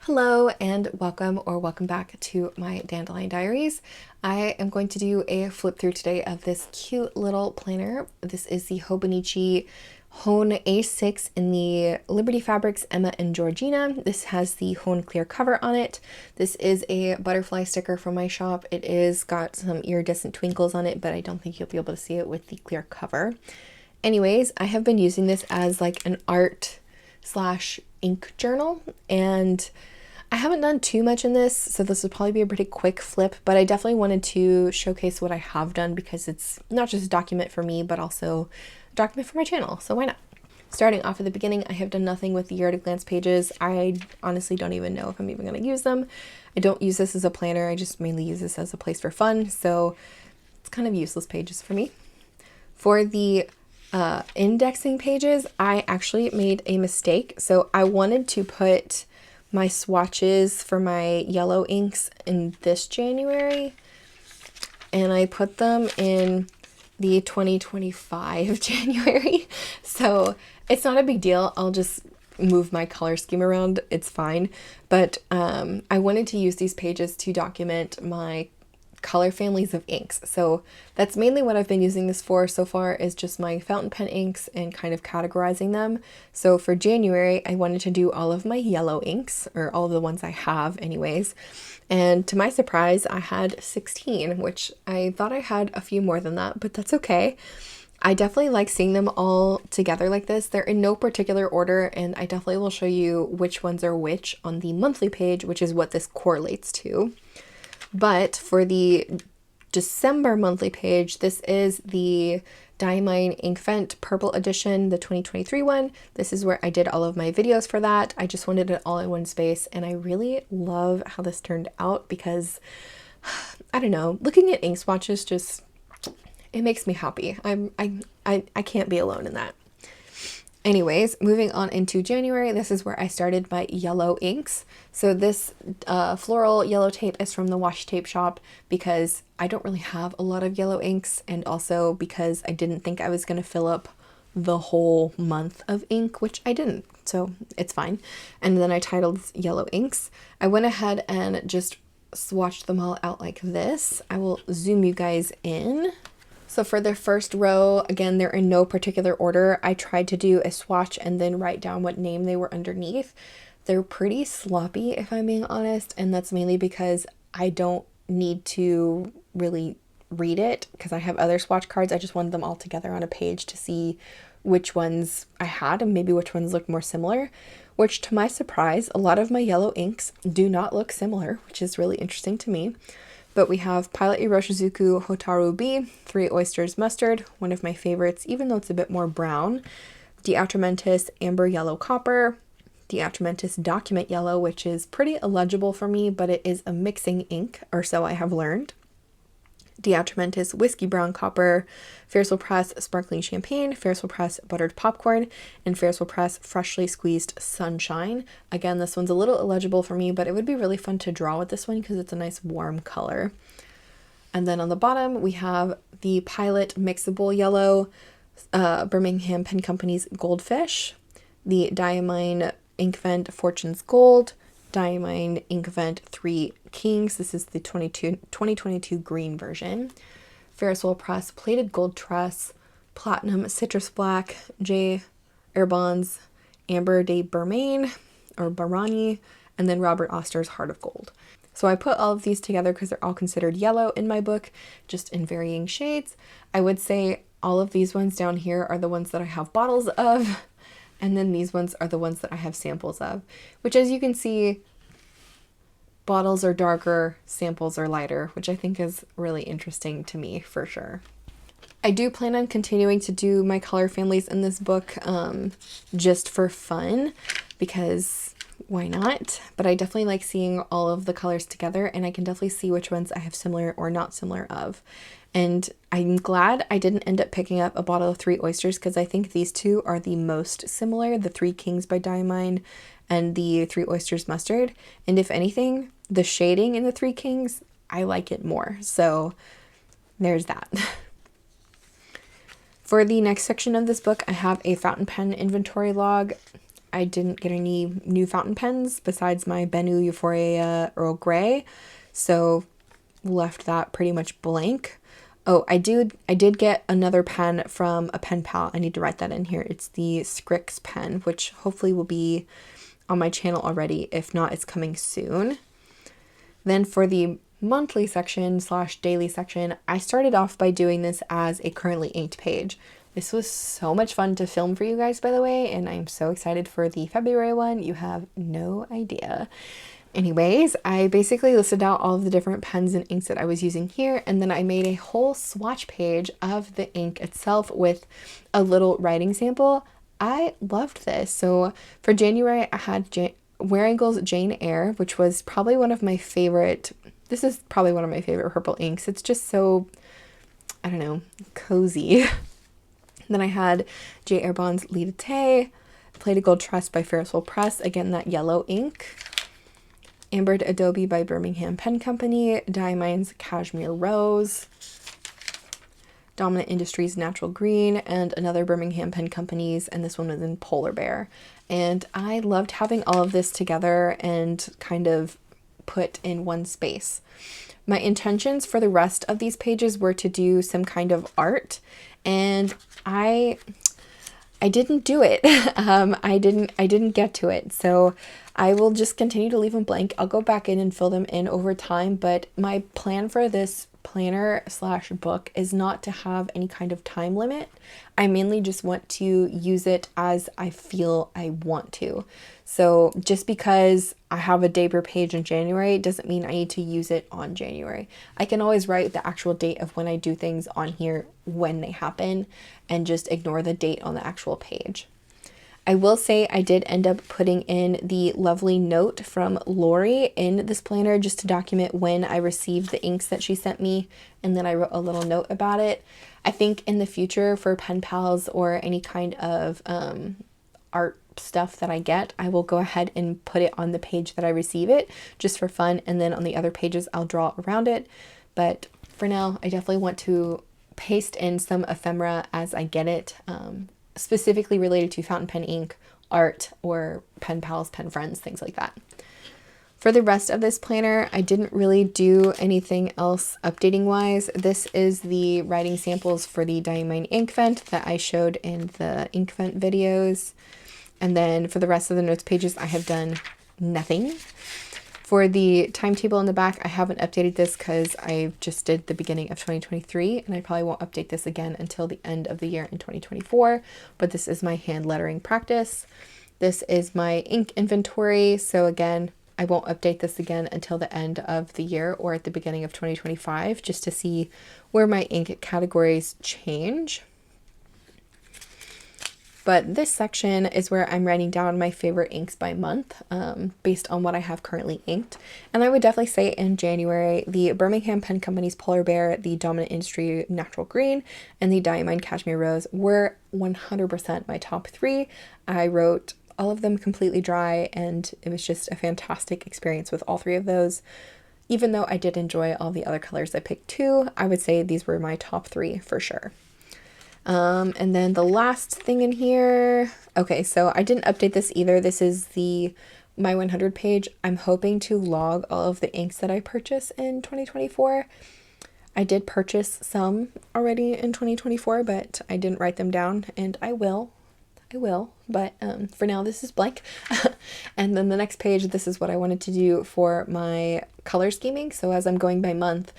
Hello and welcome back to my Dandelion Diaries. I am going to do a flip through today of this cute little planner. This is the Hobonichi Hone A6 in the Liberty Fabrics Emma and Georgina. This has the Hone clear cover on it. This is a butterfly sticker from my shop. It is got some iridescent twinkles on it, but I don't think you'll be able to see it with the clear cover. Anyways, I have been using this as like an art slash ink journal, and I haven't done too much in this, so this would probably be a pretty quick flip, but I definitely wanted to showcase what I have done because it's not just a document for me, but also a document for my channel, so why not? Starting off at the beginning, I have done nothing with the at-a-glance pages. I honestly don't even know if I'm even going to use them. I don't use this as a planner, I just mainly use this as a place for fun, so it's kind of useless pages for me. For the indexing pages, I actually made a mistake, so I wanted to put my swatches for my yellow inks in this January, and I put them in the 2025 January, so it's not a big deal. I'll just move my color scheme around, it's fine, but I wanted to use these pages to document my color families of inks. So that's mainly what I've been using this for so far, is just my fountain pen inks and kind of categorizing them. So for January, I wanted to do all of my yellow inks, or all of the ones I have anyways. And to my surprise, I had 16, which I thought I had a few more than that, but that's okay. I definitely like seeing them all together like this. They're in no particular order, and I definitely will show you which ones are which on the monthly page, which is what this correlates to. But for the December monthly page, this is the Diamine Inkvent Purple Edition, the 2023 one. This is where I did all of my videos for that. I just wanted it all in one space, and I really love how this turned out because, I don't know, looking at ink swatches just, it makes me happy. I can't be alone in that. Anyways, moving on into January, this is where I started my yellow inks. So this floral yellow tape is from the washi tape shop because I don't really have a lot of yellow inks, and also because I didn't think I was going to fill up the whole month of ink, which I didn't, so it's fine. And then I titled yellow inks. I went ahead and just swatched them all out like this. I will zoom you guys in. So for the first row, again, they're in no particular order. I tried to do a swatch and then write down what name they were underneath. They're pretty sloppy, if I'm being honest, and that's mainly because I don't need to really read it because I have other swatch cards. I just wanted them all together on a page to see which ones I had and maybe which ones look more similar, which to my surprise, a lot of my yellow inks do not look similar, which is really interesting to me. But we have Pilot Iroshizuku Hotaru B, Three Oysters Mustard, one of my favorites, even though it's a bit more brown. 𝗬𝗏𝗏𝗏 Amber Yellow Copper, 𝗬𝗏𝗏𝗏 Document Yellow, which is pretty illegible for me, but it is a mixing ink, or so I have learned. 𝗬𝗏𝗏𝗏 Whiskey Brown Copper, Ferris Wheel Press Sparkling Champagne, Ferris Wheel Press Buttered Popcorn, and Ferris Wheel Press Freshly Squeezed Sunshine. Again, this one's a little illegible for me, but it would be really fun to draw with this one because it's a nice warm color. And then on the bottom, we have the Pilot Mixable Yellow, Birmingham Pen Company's Goldfish, the Diamine Inkvent Fortune's Gold, Diamine Inkvent Three Kings. This is the 2022 green version. Ferris Wheel Press Plated Gold Tress, Platinum Citrus Black, J. Erbon's Amber de Bermain, or Barani, and then Robert Oster's Heart of Gold. So I put all of these together because they're all considered yellow in my book, just in varying shades. I would say all of these ones down here are the ones that I have bottles of, and then these ones are the ones that I have samples of, which, as you can see, bottles are darker, samples are lighter, which I think is really interesting to me for sure. I do plan on continuing to do my color families in this book just for fun, because why not? But I definitely like seeing all of the colors together, and I can definitely see which ones I have similar or not similar of. And I'm glad I didn't end up picking up a bottle of Three Oysters because I think these two are the most similar, the Three Kings by Diamine and the Three Oysters Mustard. And if anything, the shading in the Three Kings, I like it more. So there's that. For the next section of this book, I have a fountain pen inventory log. I didn't get any new fountain pens besides my 𝗦𝘂𝗽𝘂𝗃 Earl Grey, so left that pretty much blank. Oh, I did get another pen from a pen pal. I need to write that in here. It's the 𝗪𝗃𝗁 pen, which hopefully will be on my channel already. If not, it's coming soon. Then for the monthly section / daily section, I started off by doing this as a currently inked page. This was so much fun to film for you guys, by the way, and I'm so excited for the February one. You have no idea. Anyways, I basically listed out all of the different pens and inks that I was using here, and then I made a whole swatch page of the ink itself with a little writing sample. I loved this. So for January, I had 𝗿𝗏𝗄𝗋's Jane Eyre, which was probably one of my favorite, this is probably one of my favorite purple inks. It's just so, I don't know, cozy. Then I had J. Erbon's Lit d'été, Plated Gold Trust by Ferris Press, again that yellow ink. Ambered Adobe by Birmingham Pen Company, Diamine's Cashmere Rose, Dominant Industries Natural Green, and another Birmingham Pen Company's, and this one was in Polar Bear. And I loved having all of this together and kind of put in one space. My intentions for the rest of these pages were to do some kind of art, and I didn't do it. I didn't get to it. So I will just continue to leave them blank. I'll go back in and fill them in over time, but my plan for this planner / book is not to have any kind of time limit. I mainly just want to use it as I feel I want to. So just because I have a day per page in January doesn't mean I need to use it on January. I can always write the actual date of when I do things on here when they happen and just ignore the date on the actual page. I will say I did end up putting in the lovely note from Lori in this planner just to document when I received the inks that she sent me, and then I wrote a little note about it. I think in the future for pen pals or any kind of art stuff that I get, I will go ahead and put it on the page that I receive it just for fun, and then on the other pages I'll draw around it. But for now, I definitely want to paste in some ephemera as I get it, specifically related to fountain pen ink, art, or pen pals, pen friends, things like that. For the rest of this planner, I didn't really do anything else updating wise. This is the writing samples for the Diamine ink vent that I showed in the ink vent videos. And then for the rest of the notes pages, I have done nothing. For the timetable in the back, I haven't updated this because I just did the beginning of 2023, and I probably won't update this again until the end of the year in 2024, but this is my hand lettering practice. This is my ink inventory, so again, I won't update this again until the end of the year or at the beginning of 2025, just to see where my ink categories change. But this section is where I'm writing down my favorite inks by month, based on what I have currently inked. And I would definitely say in January, the Birmingham Pen Company's Polar Bear, the Dominant Industry Natural Green, and the Diamine Cashmere Rose were 100% my top 3. I wrote all of them completely dry, and it was just a fantastic experience with all 3 of those. Even though I did enjoy all the other colors I picked too, I would say these were my top 3 for sure. And then the last thing in here, okay, so I didn't update this either. This is the My 100 page. I'm hoping to log all of the inks that I purchase in 2024. I did purchase some already in 2024, but I didn't write them down, and I will, but for now this is blank. And then the next page, this is what I wanted to do for my color scheming. So as I'm going by month,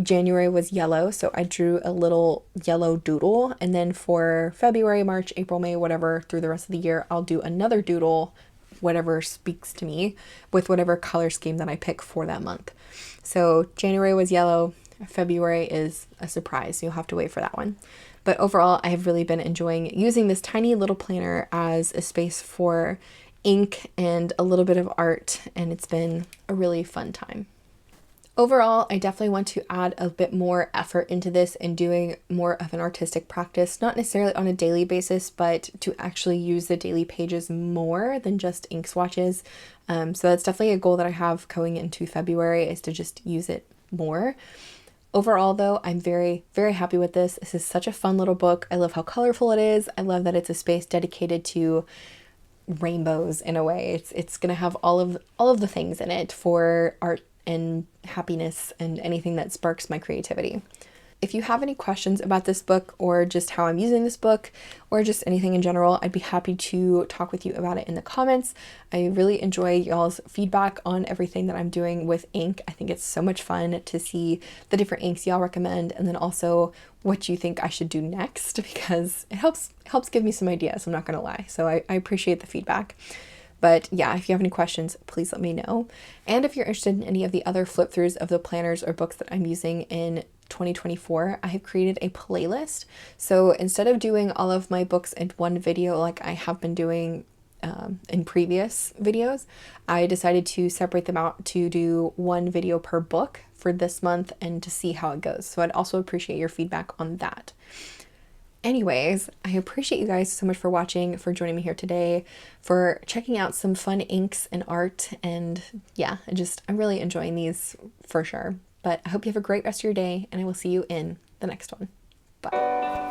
January was yellow, so I drew a little yellow doodle, and then for February, March, April, May, whatever, through the rest of the year, I'll do another doodle, whatever speaks to me, with whatever color scheme that I pick for that month. So January was yellow, February is a surprise, you'll have to wait for that one. But overall, I have really been enjoying using this tiny little planner as a space for ink and a little bit of art, and it's been a really fun time. Overall, I definitely want to add a bit more effort into this and doing more of an artistic practice, not necessarily on a daily basis, but to actually use the daily pages more than just ink swatches. So that's definitely a goal that I have going into February, is to just use it more. Overall, though, I'm very, very happy with this. This is such a fun little book. I love how colorful it is. I love that it's a space dedicated to rainbows in a way. It's gonna have all of the things in it for art and happiness and anything that sparks my creativity. If you have any questions about this book or just how I'm using this book or just anything in general, I'd be happy to talk with you about it in the comments. I really enjoy y'all's feedback on everything that I'm doing with ink. I think it's so much fun to see the different inks y'all recommend, and then also what you think I should do next, because it helps give me some ideas, I'm not gonna lie. So I appreciate the feedback. But yeah, if you have any questions, please let me know. And if you're interested in any of the other flip throughs of the planners or books that I'm using in 2024, I have created a playlist. So instead of doing all of my books in one video like I have been doing in previous videos, I decided to separate them out to do one video per book for this month and to see how it goes. So I'd also appreciate your feedback on that. Anyways, I appreciate you guys so much for watching, for joining me here today, for checking out some fun inks and art, and yeah, I'm really enjoying these for sure. But I hope you have a great rest of your day, and I will see you in the next one. Bye.